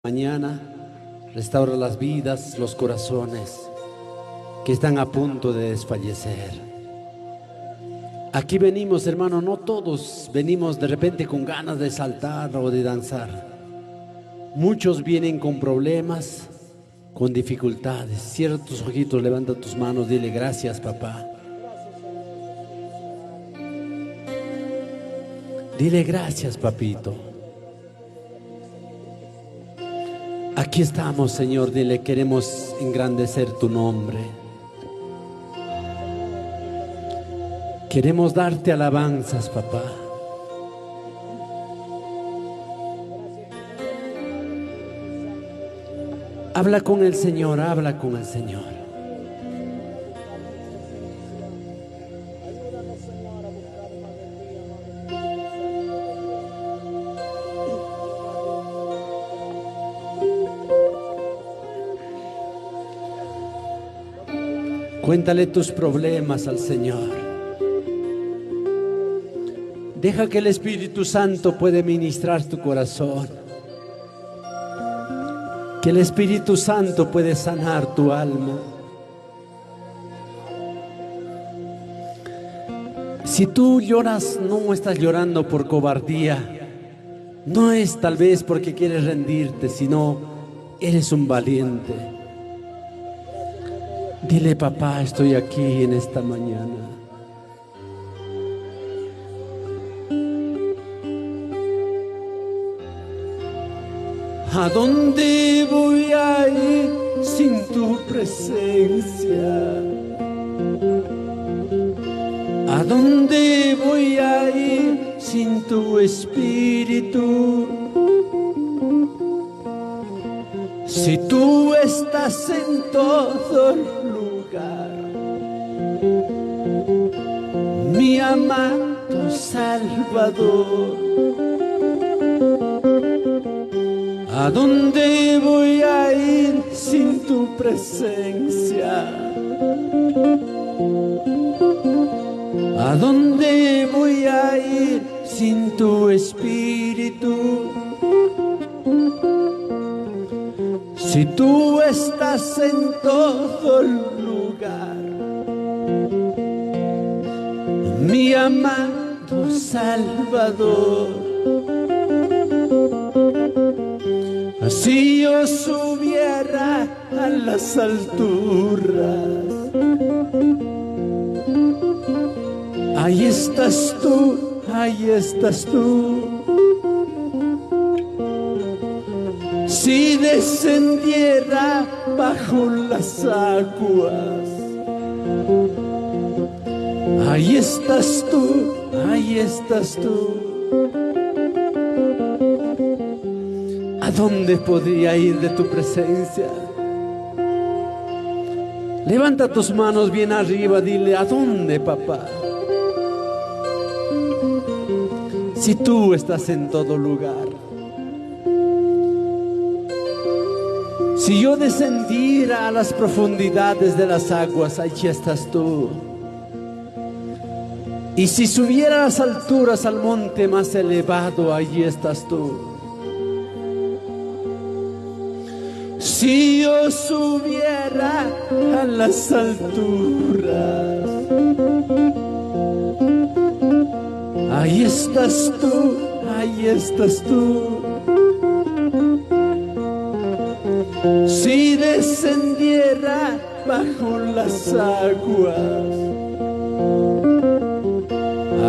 Mañana restaura las vidas, los corazones que están a punto de desfallecer. Aquí venimos, hermano, no todos venimos de repente con ganas de saltar o de danzar. Muchos vienen con problemas, con dificultades. Cierra tus ojitos, levanta tus manos, dile gracias, papá. Dile gracias, papito. Aquí estamos, Señor, dile, queremos engrandecer tu nombre. Queremos darte alabanzas, papá. Habla con el Señor, habla con el Señor. Cuéntale tus problemas al Señor. Deja que el Espíritu Santo pueda ministrar tu corazón. Que el Espíritu Santo puede sanar tu alma. Si tú lloras, no estás llorando por cobardía. No es tal vez porque quieres rendirte, sino eres un valiente. Dile, papá, estoy aquí en esta mañana. ¿A dónde voy a ir sin tu presencia? ¿A dónde voy a ir sin tu espíritu? Si tú estás en todo lugar, mi amado Salvador, ¿a dónde voy a ir sin tu presencia? ¿A dónde voy a ir sin tu espíritu? Si tú estás en todo lugar, mi amado Salvador, si yo subiera a las alturas, ahí estás tú, ahí estás tú. Si descendiera bajo las aguas, ahí estás tú, ahí estás tú. ¿A dónde podría ir de tu presencia? Levanta tus manos bien arriba, dile, ¿a dónde, papá? Si tú estás en todo lugar. Si yo descendiera a las profundidades de las aguas, allí estás tú. Y si subiera a las alturas al monte más elevado, allí estás tú. Si yo subiera a las alturas, ahí estás tú, ahí estás tú. Si descendiera bajo las aguas,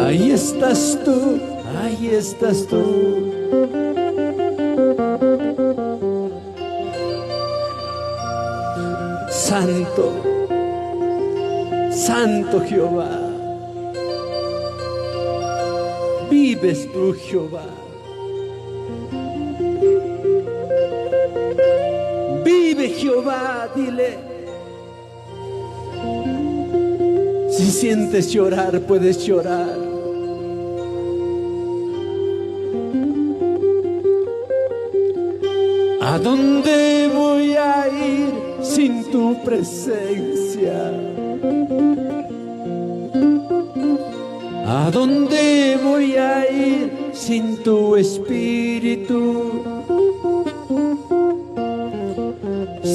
ahí estás tú, ahí estás tú. Santo, Santo Jehová, vives tú, Jehová. Vive Jehová, dile. Si sientes llorar, puedes llorar. ¿A dónde voy a ir sin tu presencia? ¿A dónde voy a ir sin tu espíritu?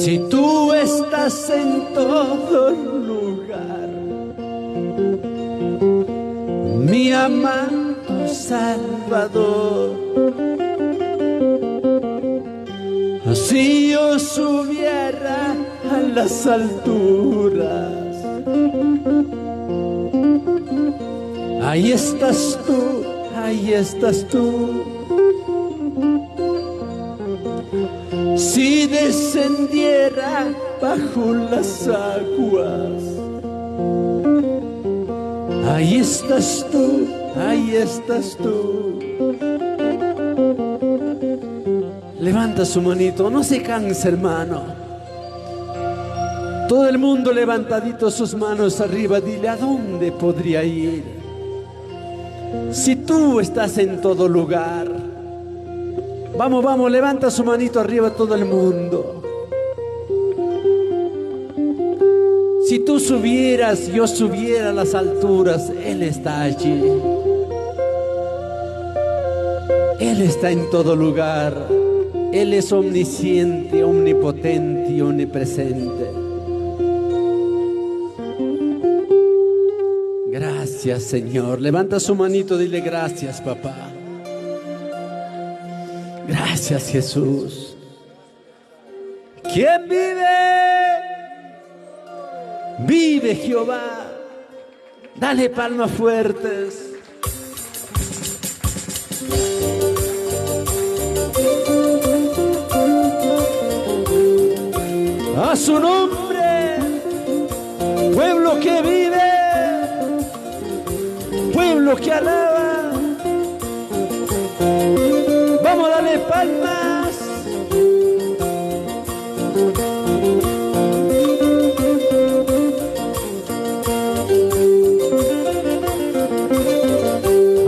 Si tú estás en todo lugar, mi amado Salvador, si yo subiera a las alturas, ahí estás tú, ahí estás tú. Si descendiera bajo las aguas, ahí estás tú, ahí estás tú. Levanta su manito, no se canse, hermano. Todo el mundo levantadito sus manos arriba, dile: ¿a dónde podría ir? Si tú estás en todo lugar. Vamos, vamos, levanta su manito arriba todo el mundo. Si tú subieras, yo subiera a las alturas, Él está allí. Él está en todo lugar. Él es omnisciente, omnipotente y omnipresente. Gracias, Señor. Levanta su manito, dile: gracias, papá. Gracias, Jesús. ¿Quién vive? Vive Jehová. Dale palmas fuertes. A su nombre, pueblo que vive, pueblo que alaba. Vamos a darle palmas.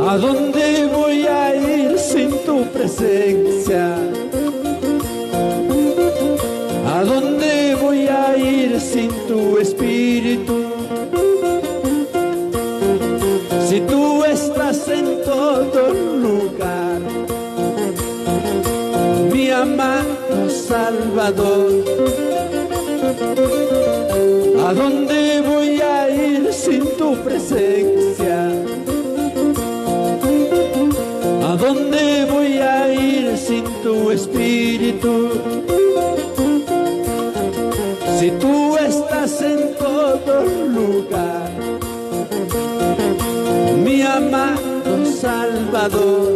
¿A dónde voy a ir sin tu presencia? ¿A dónde voy a ir sin tu espíritu? Si tú estás en todo lugar, mi amado Salvador, ¿a dónde voy a ir sin tu presencia? ¿A dónde voy a ir sin tu espíritu? Si tú estás en todo lugar, mi amado Salvador,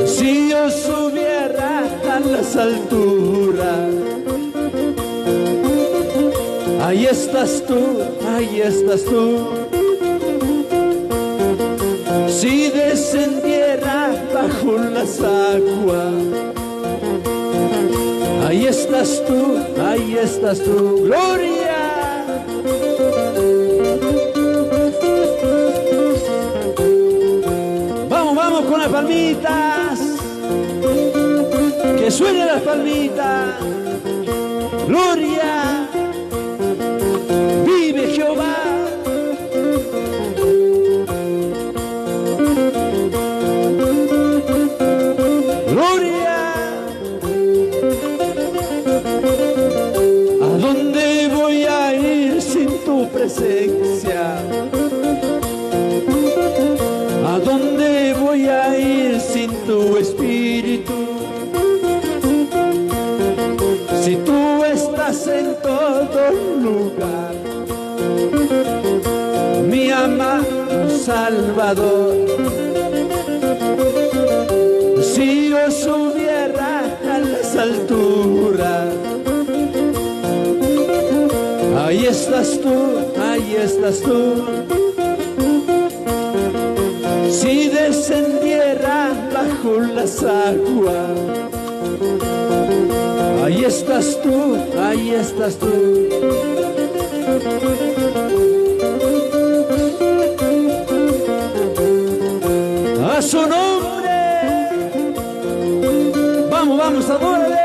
si yo subiera a las alturas, ahí estás tú, ahí estás tú. Si descendiera bajo las aguas, ahí estás tú, ahí estás tú. ¡Gloria! Vamos, vamos con las palmitas. Que suenen las palmitas. ¡Gloria! ¡Vive Jehová! Presencia. ¿A dónde voy a ir sin tu espíritu? Si tú estás en todo lugar, mi amado Salvador, si yo subiera a las alturas, ahí estás tú, ahí estás tú. Si descendiera bajo las aguas, ahí estás tú, ahí estás tú. A su nombre, vamos, vamos, adórale.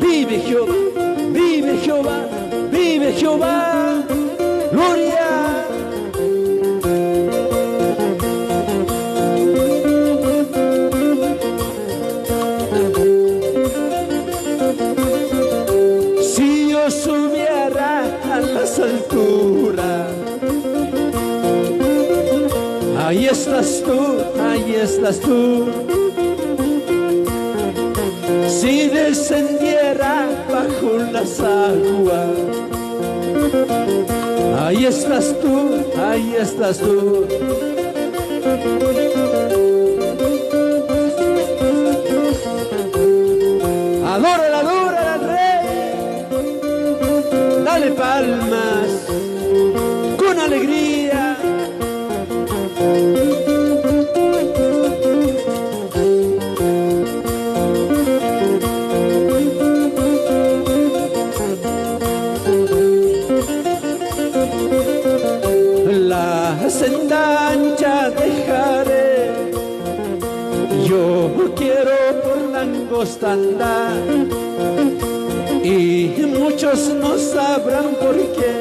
Vive Jehová, vive Jehová. Vive Jehová, gloria. estás tú, ahí estás tú. Si descendiera bajo las aguas, ahí estás tú, ahí estás tú. Adórala, adórala al Rey, dale palmas con alegría. La senda ancha dejaré, yo quiero por la angosta andar, y muchos no sabrán por qué,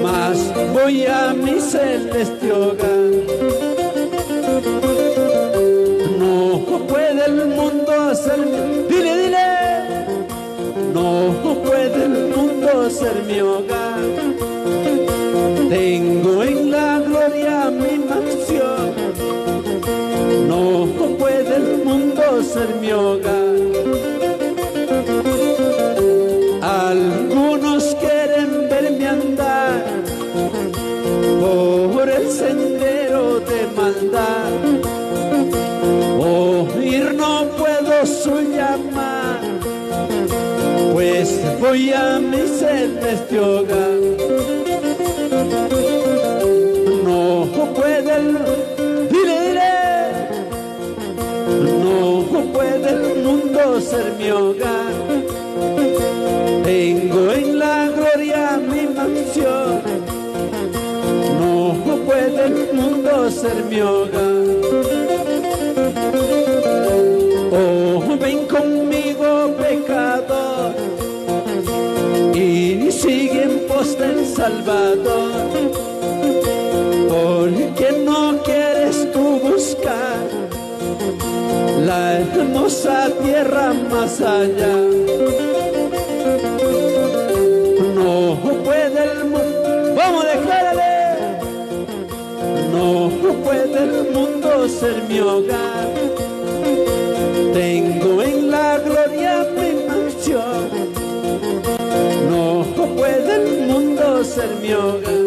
mas voy a mi celeste hogar. No puede el mundo ser mi... Dile, dile. No puede el mundo ser mi hogar. Tengo en la gloria mi mansión. No puede el mundo ser mi hogar. Algunos quieren verme andar por el sendero de maldad. Oír no puedo su llamar, pues voy a mi celeste hogar. No puede el... Dile, dile. No puede el mundo ser mi hogar. Tengo en la gloria mi mansión. No puede el mundo ser mi hogar. Oh, ven conmigo, pecador, y sigue en pos del Salvador. Porque no quieres tú buscar la hermosa tierra más allá. No puede el mundo, vamos, declárale. No puede el mundo ser mi hogar. Tengo en la gloria mi mansión. No puede el mundo ser mi hogar.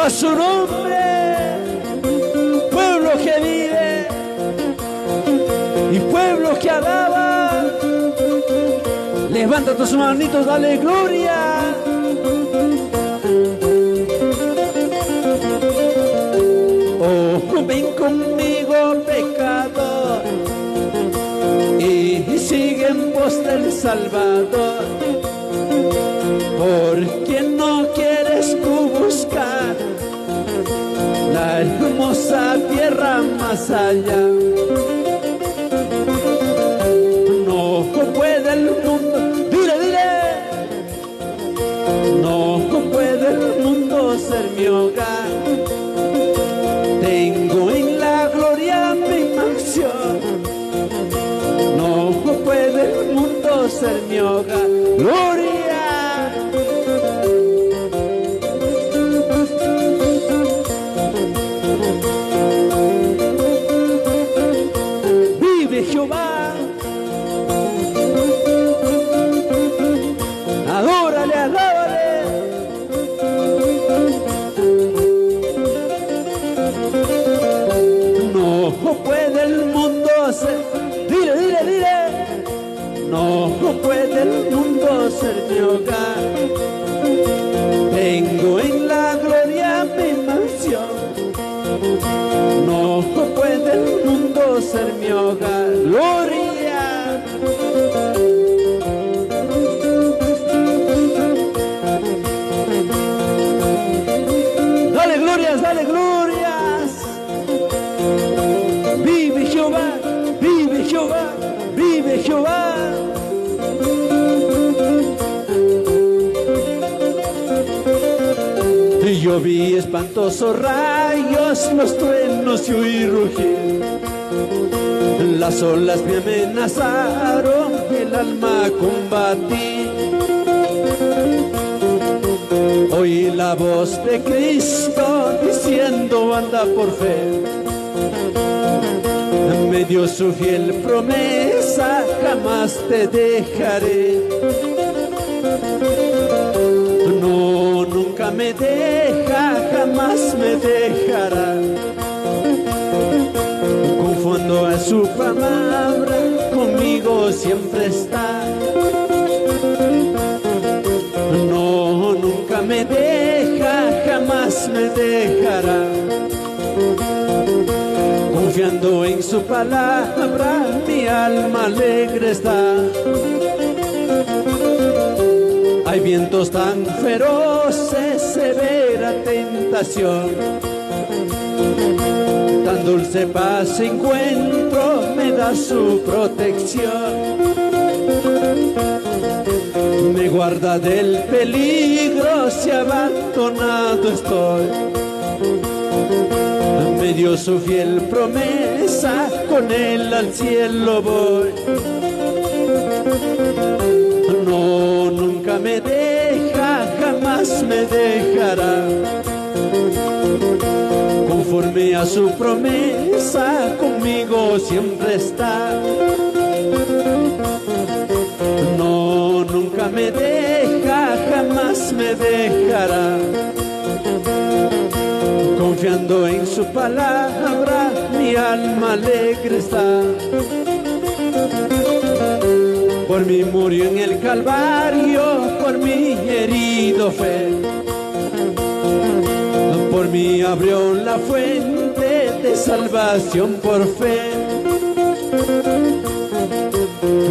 A su nombre, pueblo que vive y pueblo que alaba, levanta tus manitos, dale gloria. Oh, ven conmigo, pecador, y sigue en pos del Salvador. Porque no quieres tú buscar la hermosa tierra más allá. No puede el mundo, dile, dile. No puede el mundo ser mi hogar. Tengo en la gloria mi mansión. No puede el mundo ser mi hogar. Gloria. Jehová, adórale, alábale. No puede el mundo ser, dile, dile, dile. No puede el mundo ser mi hogar. Tengo en la gloria mi mansión. No puede el mundo ser mi hogar. Gloria. Dale glorias, dale glorias. Vive Jehová, vive Jehová, vive Jehová. Y yo vi espantosos rayos, los truenos y oí rugir. Las olas me amenazaron, el alma combatí. Oí la voz de Cristo diciendo anda por fe. Me dio su fiel promesa, jamás te dejaré. No, nunca me deja, jamás me dejará. Confundo a su palabra, conmigo siempre está. No, nunca me deja, jamás me dejará. Confiando en su palabra, mi alma alegre está. Hay vientos tan feroces, severa tentación. Tan dulce paz encuentro, me da su protección. Me guarda del peligro, si abandonado estoy. Me dio su fiel promesa, con él al cielo voy. No, nunca me deja, jamás me dejará. Conforme a su promesa, conmigo siempre está. No, nunca me deja, jamás me dejará. Confiando en su palabra, mi alma alegre está. Por mí murió en el Calvario, por mí herido fue. Por mí abrió la fuente de salvación por fe.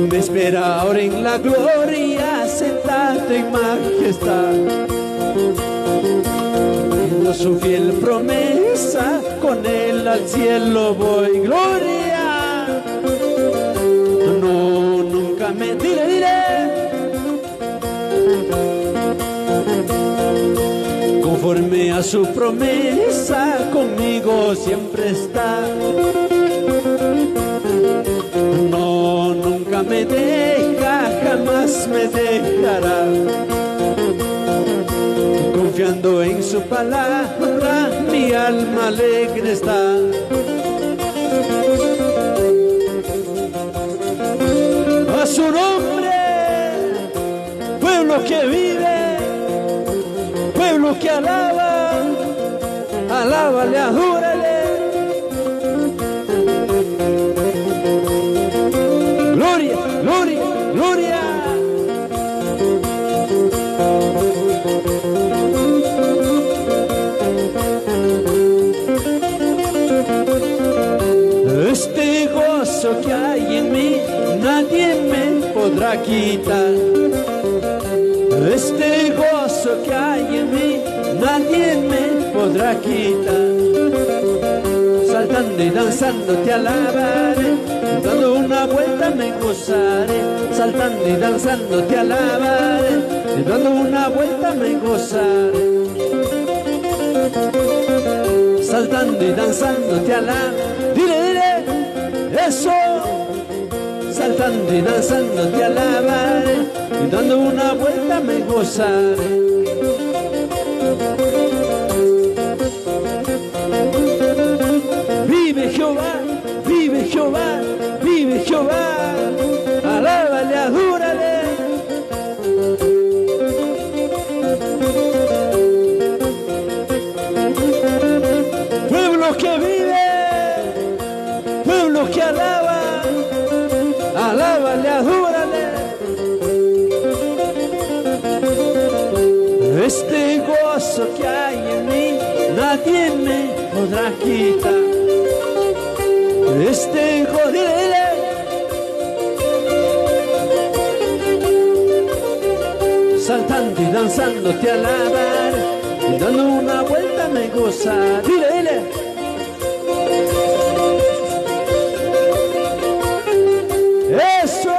Me espera ahora en la gloria, sentado en majestad. Viendo su fiel promesa, con él al cielo voy. ¡Gloria! No, nunca me diré. Conforme a su promesa, conmigo siempre está. No, nunca me deja, jamás me dejará. Confiando en su palabra, mi alma alegre está. A su nombre, pueblo que vive, pueblo que alaba, alábale, adórale. Gloria, gloria, gloria. Este gozo que hay en mí, nadie me podrá quitar. Este gozo que hay en mí, nadie me podrá quitar. Saltando y danzando te alabaré, dando una vuelta me gozaré. Saltando y danzando te alabaré, dando una vuelta me gozaré. Saltando y danzando te alabaré. Dile, dile, eso. Saltando y danzando te alabaré, y dando una vuelta me gozaré. Vive Jehová, vive Jehová, vive Jehová, alábale, adórale. Pueblo que vive, pueblo que alaba, alábale, adórale. Este gozo que hay en mí, nadie me podrá quitar. Este gozo, dile, dile. Saltando y danzando te alabaré, y dando una vuelta me gozaré. Dile, dile. Eso.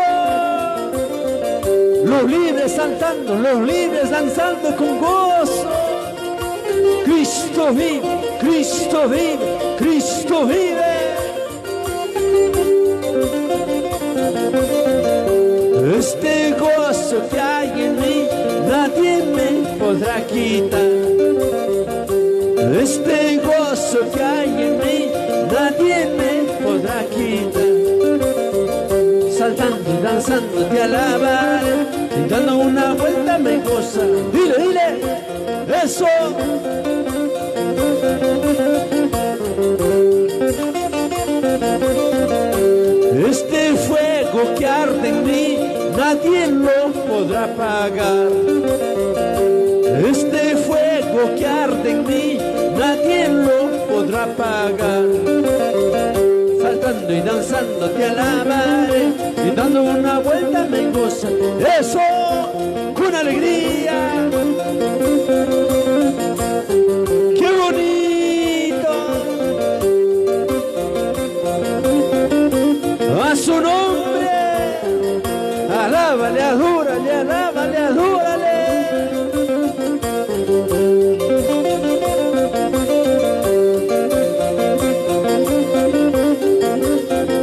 Los libres saltando, los libres danzando con gozo. Cristo vive, Cristo vive, Cristo vive. Este gozo que hay en mí, nadie me podrá quitar. Este gozo que hay en mí, nadie me podrá quitar. Saltando y danzando te alabaré, y dando una vuelta me goza. Dile, dile, eso. Este fuego que arde en mí, nadie lo podrá apagar. Este fuego que arde en mí, nadie lo podrá apagar. Saltando y danzando te alabaré, y dando una vuelta me goza. Eso, con alegría. ¡Qué bonito! A su nombre, alábale, adúrale, alábale, adúrale.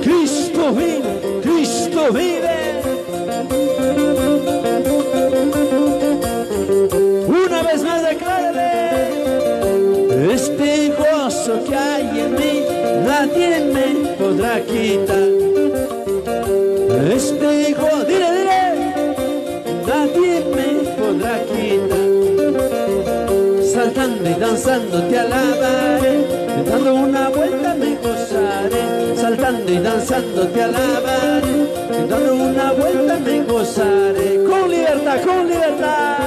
Cristo vive, Cristo vive. Una vez más declárale, este gozo que hay en mí, nadie me podrá quitar. Este gozo, dile, dile, nadie me podrá quitar. Saltando y danzando te alabaré, dando una vuelta me gozaré. Saltando y danzando te alabaré, dando una vuelta me gozaré. Con libertad, con libertad.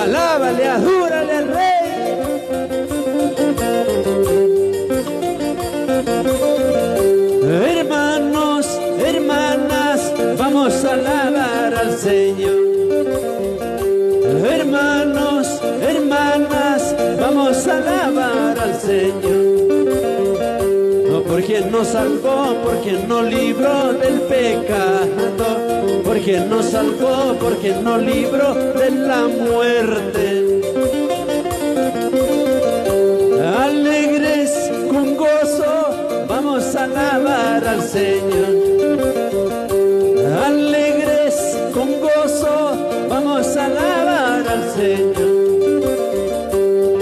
Alábale, adúrale al Rey. Hermanos, hermanas, vamos a alabar al Señor. Hermanos, hermanas, vamos a alabar al Señor. No, porque nos salvó, porque nos libró del pecado, porque nos salvó, porque nos libró de la muerte. Alegres con gozo, vamos a alabar al Señor. Alegres con gozo, vamos a alabar al Señor.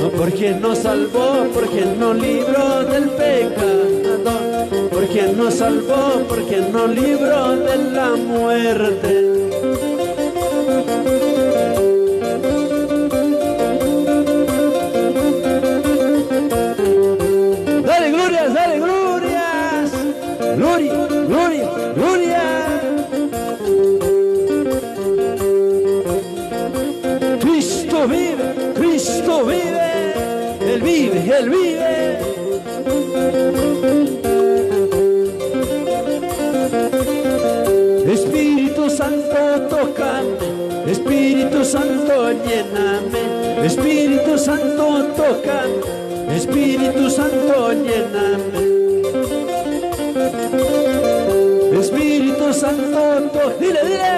No, porque nos salvó, porque nos libró del pecado, porque nos salvó, porque nos libró de la muerte. Dale glorias, dale glorias. Gloria, gloria, gloria. Cristo vive, Cristo vive. Él vive, Él vive. Espíritu Santo, tócame. Espíritu Santo, lléname. Espíritu Santo, tócame. Espíritu Santo, lléname. Espíritu Santo, dile, dile.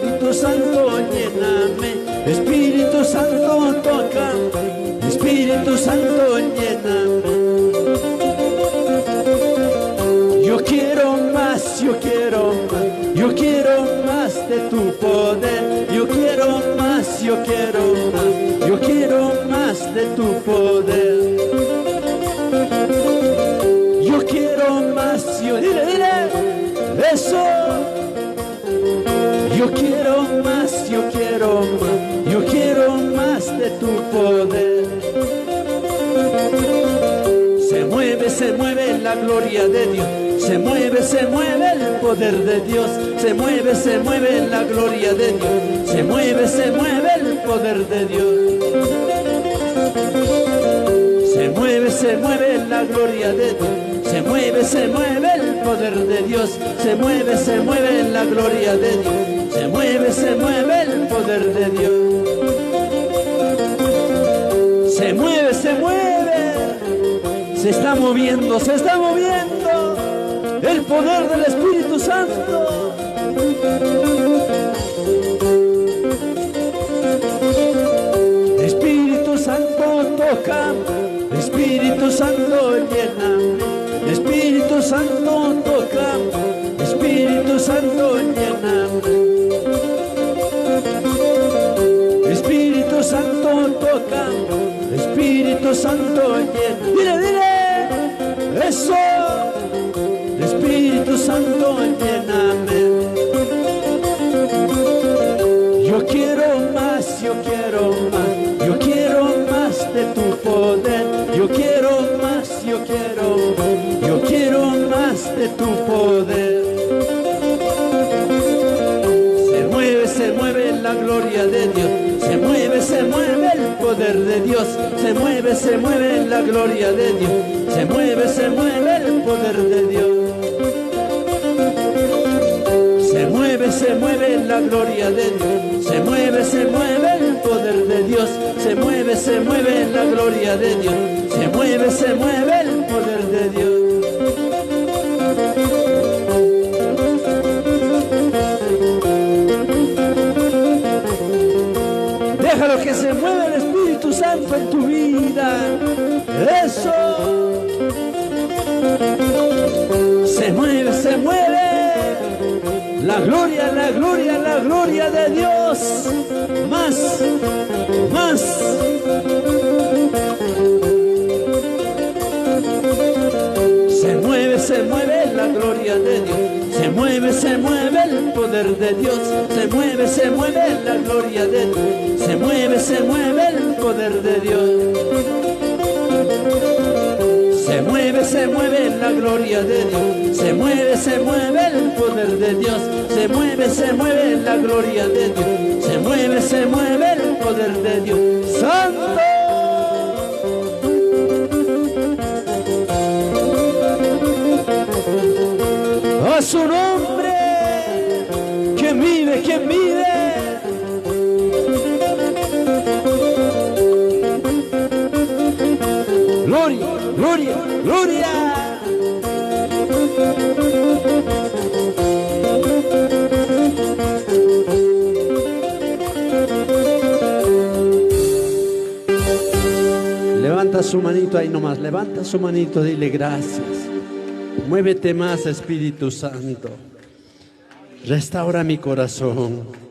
Espíritu Santo, lléname. Espíritu Santo, tócame. Espíritu Santo, lléname. Yo quiero más, yo quiero más. Yo quiero más de tu poder. Yo quiero más, yo quiero más. Yo quiero más de tu poder. Yo quiero más, yo, dile, dile, eso. Yo quiero más, yo quiero más. Yo quiero más de tu poder. Se mueve la gloria de Dios. Se mueve el poder de Dios. Se mueve la gloria de Dios. Se mueve el poder de Dios. Se mueve la gloria de Dios. Se mueve el poder de Dios. Se mueve la gloria de Dios. Se mueve el poder de Dios. Se mueve. Se está moviendo el poder del Espíritu Santo. Espíritu Santo, tócame. Espíritu Santo, lléname. Espíritu Santo, tócame. Santo llena. Dile, dile, eso. Espíritu Santo lléname. Yo quiero más, yo quiero más, yo quiero más de tu poder. Yo quiero más, yo quiero más de tu poder. Se mueve la gloria de Dios. Se mueve el poder de Dios. Se mueve la gloria de Dios. Se mueve el poder de Dios. Se mueve la gloria de Dios. Se mueve el poder de Dios. Se mueve la gloria de Dios. Se mueve el poder de Dios. Déjalo que se mueva el Espíritu Santo en tu vida. Eso. Se mueve. La gloria, la gloria, la gloria de Dios. Más, más. Se mueve la gloria de Dios. Se mueve el poder de Dios. Se mueve la gloria de Dios. Se mueve el poder de Dios. Se mueve la gloria de Dios. Se mueve el poder de Dios. Se mueve la gloria de Dios. Se mueve el poder de Dios. ¡Santo! A su nombre, quien vive, quien vive. Gloria, gloria, gloria. Levanta su manito ahí nomás, levanta su manito, dile gracias. Muévete más, Espíritu Santo. Restaura mi corazón.